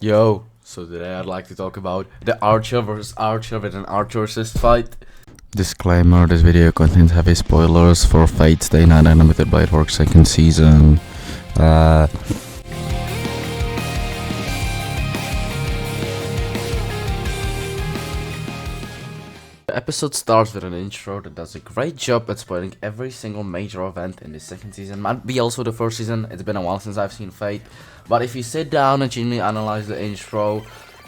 Yo, so today I'd like to talk about the Archer vs Archer with an Archer assist fight. Disclaimer, this video contains heavy spoilers for Fate Stay Night Animated Blade Works second season. The episode starts with an intro that does a great job at spoiling every single major event in the second season. Might be also the first season, it's been a while since I've seen Fate. But if you sit down and genuinely analyze the intro,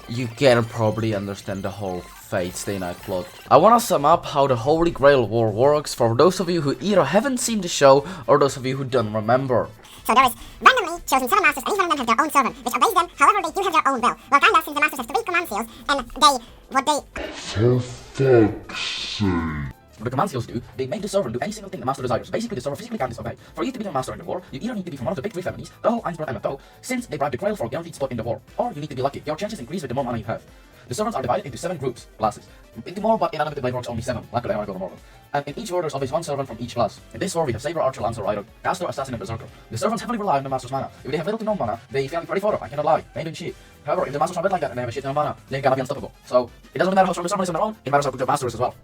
you can probably understand the whole Fate Stay Night plot. I wanna sum up how the Holy Grail War works for those of you who either haven't seen the show or those of you who don't remember. So there is randomly chosen 7 masters, and each one of them has their own servant, which obeys them, however they do have their own will. Well, kinda, since the masters have 3 command seals, and What the command seals do, they make the servant do any single thing the master desires. Basically, the servant physically can't disobey. For you to become a master in the war, you either need to be from one of the big 3 families, the whole Einsberg and Poe, since they bribe the Grail for a guaranteed spot in the war, or you need to be lucky. Your chances increase with the more money you have. The servants are divided into 7 groups, classes. Into more, but in Unlimited Blade Works only 7. Luckily, I want to go to more. And in each war, there's always 1 servant from each class. In this war, we have Saber, Archer, Lancer, Rider, Caster, Assassin, and Berserker. The servants heavily rely on the master's mana. If they have little to no mana, they feel pretty fodder, I cannot lie. They don't shit. However, if the masters are a bit like that and they have a shit ton of mana, they're gonna be unstoppable. So, it doesn't matter how strong the servant is on their own, it matters how good the master is as well.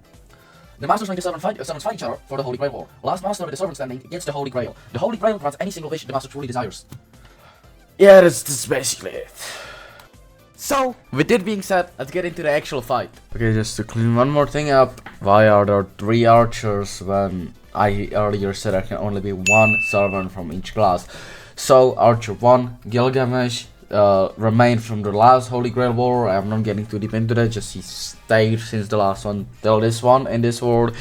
The masters make the servants fight each other for the Holy Grail War. Last master with the servant standing gets the Holy Grail. The Holy Grail grants any single wish the master truly desires. Yeah, that's basically it. So, with that being said, let's get into the actual fight. Okay, just to clean one more thing up. Why are there 3 archers when I earlier said there can only be 1 servant from each class? So, Archer 1, Gilgamesh, remained from the last Holy Grail War. I'm not getting too deep into that, just he stayed since the last one till this one in this world.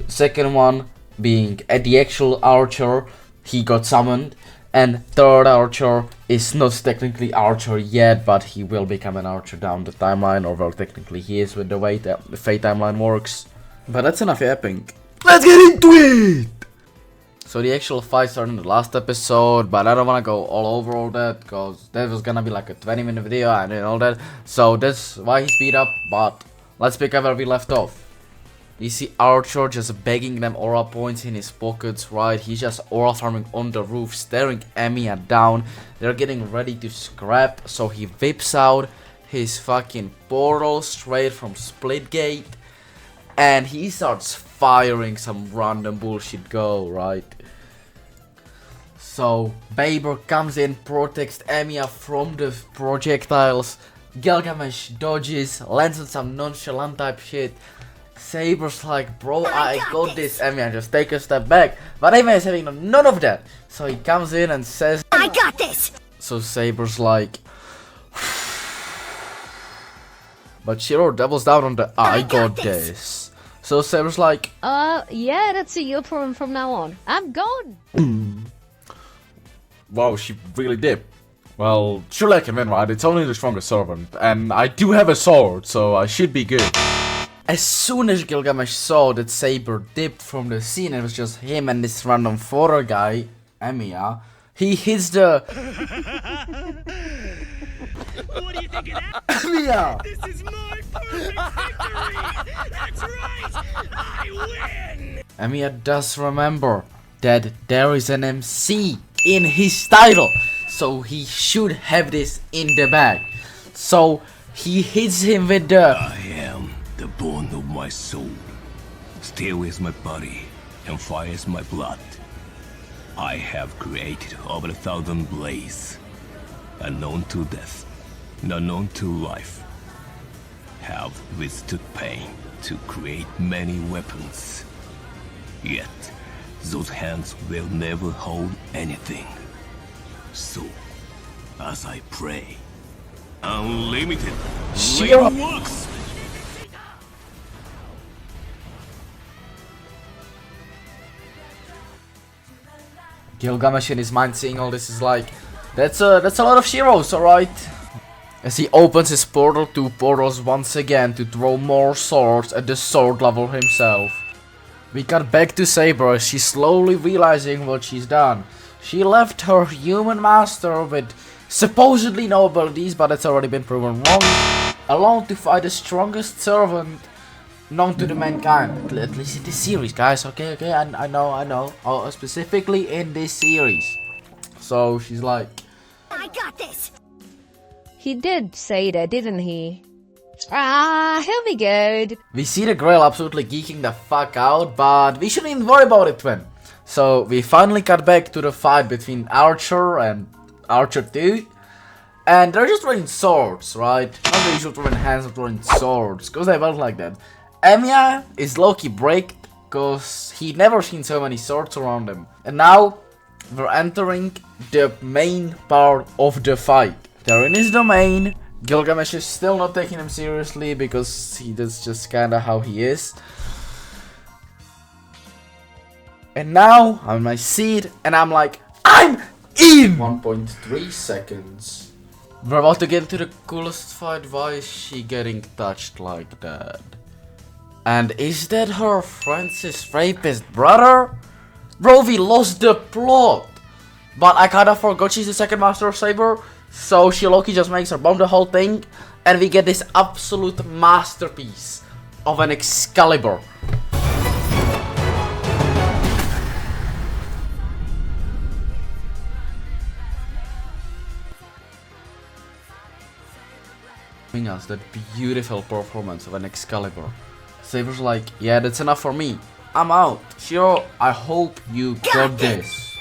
Second one being the actual Archer, he got summoned. And third Archer is not technically Archer yet, but he will become an Archer down the timeline, or well, technically he is with the way that the Fate timeline works. But that's enough yapping. Let's get into it! So the actual fight started in the last episode, but I don't wanna go all over all that, because that was gonna be like a 20-minute video and all that. So that's why he speed up, but let's pick up where we left off. You see Archer just begging them aura points in his pockets, right? He's just aura farming on the roof, staring Emiya down. They're getting ready to scrap, so he whips out his fucking portal straight from Splitgate. And he starts firing some random bullshit go, right? So, Baber comes in, protects Emiya from the projectiles. Gilgamesh dodges, lands on some nonchalant type shit. Saber's like, bro, I got this, Emiya, just take a step back. But Emiya is having none of that. So he comes in and says, I got this! So Saber's like, but Shiro doubles down on the I got this. So Saber's like, yeah, that's a you from now on. I'm gone. wow, she really did. Well, surely I can win, right? It's only the strongest servant, and I do have a sword, so I should be good. As soon as Gilgamesh saw that Saber dipped from the scene, it was just him and this random fodder guy, Emiya, he hits the... What do you think of that? Emiya! This is my perfect victory! That's right! I win! Emiya does remember that there is an MC in his title, so he should have this in the bag. So he hits him with the... I am the bone of my soul. Steel is my body, and fire is my blood. I have created over 1,000 blades, unknown to death, unknown to life. Have withstood pain to create many weapons. Yet, those hands will never hold anything. So, as I pray, unlimited Shiro. blade works! Gilgamesh in his mind seeing all this is like, that's a lot of Shiros, alright? As he opens his portal to portals once again to throw more swords at the sword level himself. We cut back to Saber as she's slowly realizing what she's done. She left her human master with supposedly no abilities, but it's already been proven wrong, alone to fight the strongest servant known to the mankind, at least in this series, guys. Okay, I know. Oh, specifically in this series. So she's like, I got this! He did say that, didn't he? Ah, he'll be good. We see the Grail absolutely geeking the fuck out, but we shouldn't even worry about it, Twin. So we finally cut back to the fight between Archer and Archer 2. And they're just throwing swords, right? Not the usual throwing hands, but throwing swords, because they felt like that. Emiya is low-key breaked, because he'd never seen so many swords around him. And now, we're entering the main part of the fight. They're in his domain. Gilgamesh is still not taking him seriously, because that's just kinda how he is. And now, I'm in my seat, and I'm like, I'm in! 1.3 seconds. We're about to get into the coolest fight. Why is she getting touched like that? And is that her Francis rapist brother? Bro, we lost the plot. But I kinda forgot she's the second Master of Saber. So she Loki just makes her bomb the whole thing. And we get this absolute masterpiece of an Excalibur. Us that beautiful performance of an Excalibur. Saber's like, yeah, that's enough for me. I'm out. Shiro, I hope you got this.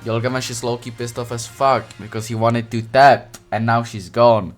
Gilgamesh is low-key pissed off as fuck because he wanted to tap and now she's gone.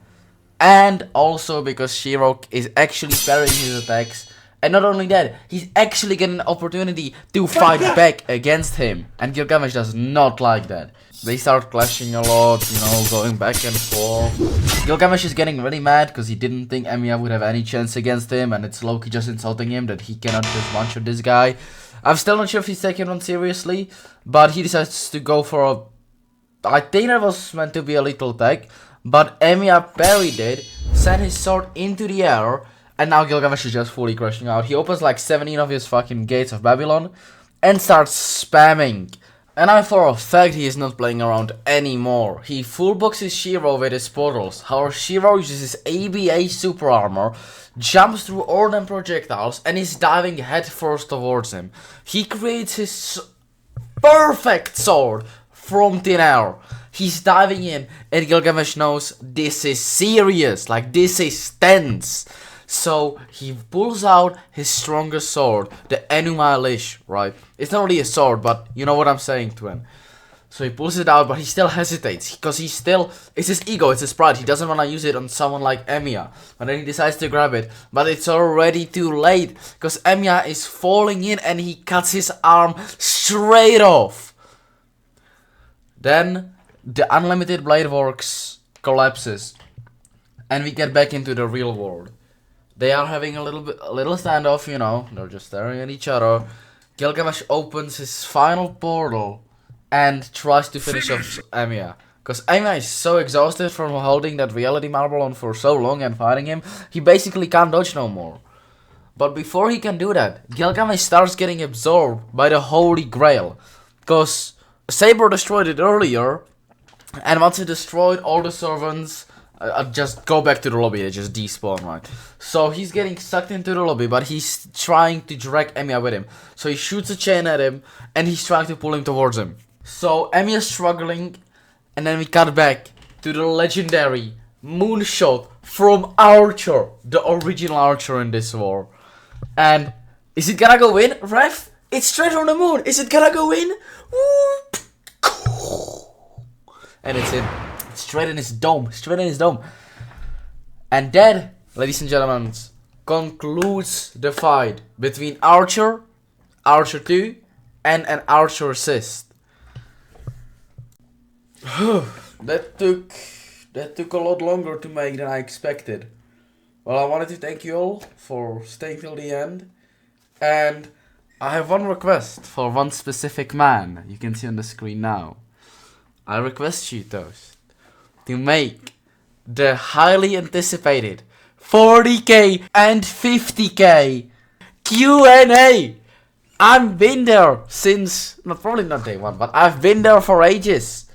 And also because Shiro is actually parrying his attacks. And not only that, he's actually getting an opportunity to fight back against him. And Gilgamesh does not like that. They start clashing a lot, you know, going back and forth. Gilgamesh is getting really mad because he didn't think Emiya would have any chance against him. And it's Loki just insulting him that he cannot just one-shot this guy. I'm still not sure if he's taking one seriously. But he decides to go for a... I think that was meant to be a little tag. But Emiya parried it, sent his sword into the air. And now Gilgamesh is just fully crashing out. He opens like 17 of his fucking gates of Babylon and starts spamming. And I for a fact he is not playing around anymore. He full boxes Shiro with his portals. However, Shiro uses his ABA super armor, jumps through all them projectiles and is diving headfirst towards him. He creates his perfect sword from thin air. He's diving in and Gilgamesh knows this is serious, like this is tense. So he pulls out his strongest sword, the Enuma Elish, right? It's not really a sword, but you know what I'm saying to him. So he pulls it out, but he still hesitates, because it's his ego, it's his pride. He doesn't want to use it on someone like Emiya. And then he decides to grab it, but it's already too late, because Emiya is falling in and he cuts his arm straight off. Then the Unlimited Blade Works collapses, and we get back into the real world. They are having a little standoff, you know. They're just staring at each other. Gilgamesh opens his final portal and tries to finish off Emiya. Because Emiya is so exhausted from holding that reality marble on for so long and fighting him, he basically can't dodge no more. But before he can do that, Gilgamesh starts getting absorbed by the Holy Grail. Because Saber destroyed it earlier, and once it destroyed, all the servants... just go back to the lobby, they just despawn, right? So he's getting sucked into the lobby, but he's trying to drag Emiya with him. So he shoots a chain at him, and he's trying to pull him towards him. So Emiya's struggling, and then we cut back to the legendary moonshot from Archer, the original Archer in this war. And is it gonna go in, ref? It's straight on the moon. Is it gonna go in? And it's in. Straight in his dome, And that, ladies and gentlemen, concludes the fight between Archer, Archer 2, and an Archer assist. that took a lot longer to make than I expected. Well, I wanted to thank you all for staying till the end. And I have one request for one specific man. You can see on the screen now. I request you, Toast, to make the highly anticipated 40k and 50k Q&A. I've been there since, probably not day one, but I've been there for ages.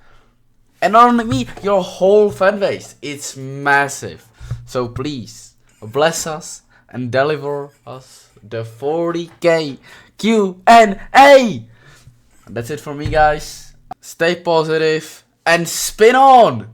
And not only me, your whole fanbase. It's massive. So please, bless us and deliver us the 40k Q&A. That's it for me, guys. Stay positive and spin on!